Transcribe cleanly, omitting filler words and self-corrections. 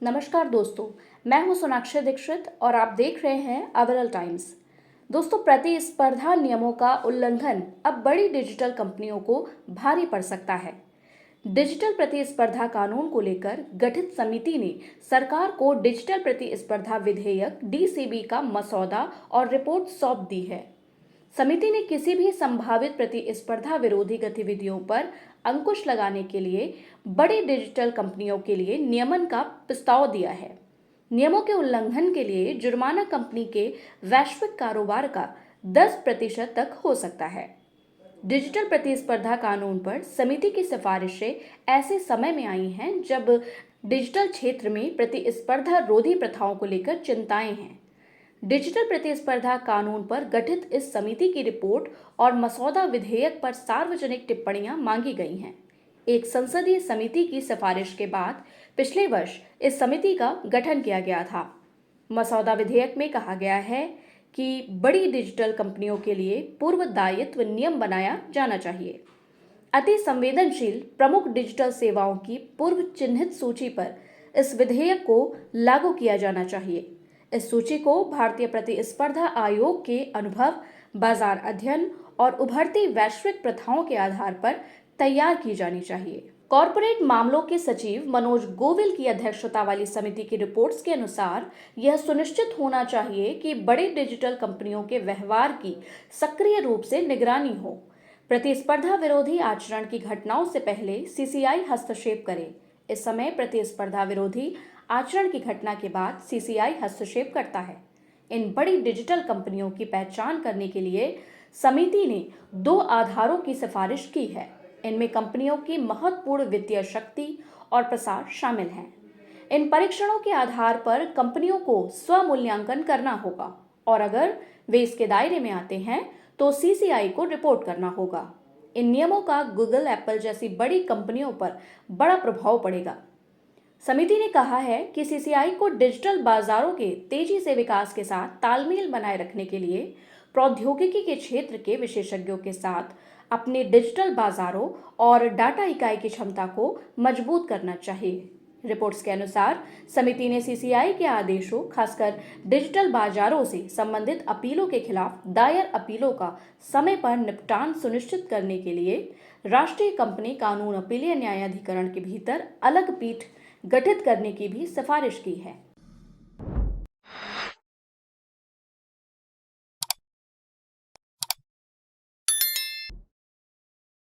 नमस्कार दोस्तों, मैं हूं सोनाक्षी दीक्षित और आप देख रहे हैं अविरल टाइम्स। दोस्तों, प्रतिस्पर्धा नियमों का उल्लंघन अब बड़ी डिजिटल कंपनियों को भारी पड़ सकता है। डिजिटल प्रतिस्पर्धा कानून को लेकर गठित समिति ने सरकार को डिजिटल प्रतिस्पर्धा विधेयक डीसीबी का मसौदा और रिपोर्ट सौंप दी है। समिति ने किसी भी संभावित प्रतिस्पर्धा विरोधी गतिविधियों पर अंकुश लगाने के लिए बड़ी डिजिटल कंपनियों के लिए नियमन का प्रस्ताव दिया है। नियमों के उल्लंघन के लिए जुर्माना कंपनी के वैश्विक कारोबार का 10% तक हो सकता है। डिजिटल प्रतिस्पर्धा कानून पर समिति की सिफारिशें ऐसे समय में आई हैं जब डिजिटल क्षेत्र में प्रतिस्पर्धा रोधी प्रथाओं को लेकर चिंताएं हैं। डिजिटल प्रतिस्पर्धा कानून पर गठित इस समिति की रिपोर्ट और मसौदा विधेयक पर सार्वजनिक टिप्पणियां मांगी गई हैं। एक संसदीय समिति की सिफारिश के बाद पिछले वर्ष इस समिति का गठन किया गया था। मसौदा विधेयक में कहा गया है कि बड़ी डिजिटल कंपनियों के लिए पूर्व दायित्व नियम बनाया जाना चाहिए। अति संवेदनशील प्रमुख डिजिटल सेवाओं की पूर्व चिन्हित सूची पर इस विधेयक को लागू किया जाना चाहिए। इस सूची को भारतीय प्रतिस्पर्धा आयोग के अनुभव, बाजार अध्ययन और उभरती वैश्विक प्रथाओं के आधार पर तैयार की जानी चाहिए। कॉरपोरेट मामलों के सचिव मनोज गोविल की अध्यक्षता वाली समिति की रिपोर्ट्स के अनुसार यह सुनिश्चित होना चाहिए कि बड़े डिजिटल कंपनियों के व्यवहार की सक्रिय रूप से निगरानी हो। प्रतिस्पर्धा विरोधी आचरण की घटनाओं से पहले सीसीआई हस्तक्षेप करे। इस समय प्रतिस्पर्धा विरोधी आचरण की घटना के बाद सीसीआई हस्तक्षेप करता है। इन बड़ी डिजिटल कंपनियों की पहचान करने के लिए समिति ने 2 आधारों की सिफारिश की है। इनमें कंपनियों की महत्वपूर्ण वित्तीय शक्ति और प्रसार शामिल हैं। इन परीक्षणों के आधार पर कंपनियों को स्वमूल्यांकन करना होगा और अगर वे इसके दायरे में आते हैं तो सीसीआई को रिपोर्ट करना होगा। इन नियमों का गूगल, एप्पल जैसी बड़ी कंपनियों पर बड़ा प्रभाव पड़ेगा। समिति ने कहा है कि सीसीआई को डिजिटल बाजारों के तेजी से विकास के साथ तालमेल बनाए रखने के लिए प्रौद्योगिकी के क्षेत्र के विशेषज्ञों के साथ अपने डिजिटल बाजारों और डाटा इकाई की क्षमता को मजबूत करना चाहिए। रिपोर्ट्स के अनुसार समिति ने सीसीआई के आदेशों, खासकर डिजिटल बाजारों से संबंधित अपीलों के खिलाफ दायर अपीलों का समय पर निपटान सुनिश्चित करने के लिए राष्ट्रीय कंपनी कानून अपीलीय न्यायाधिकरण के भीतर अलग पीठ गठित करने की भी सिफारिश की है।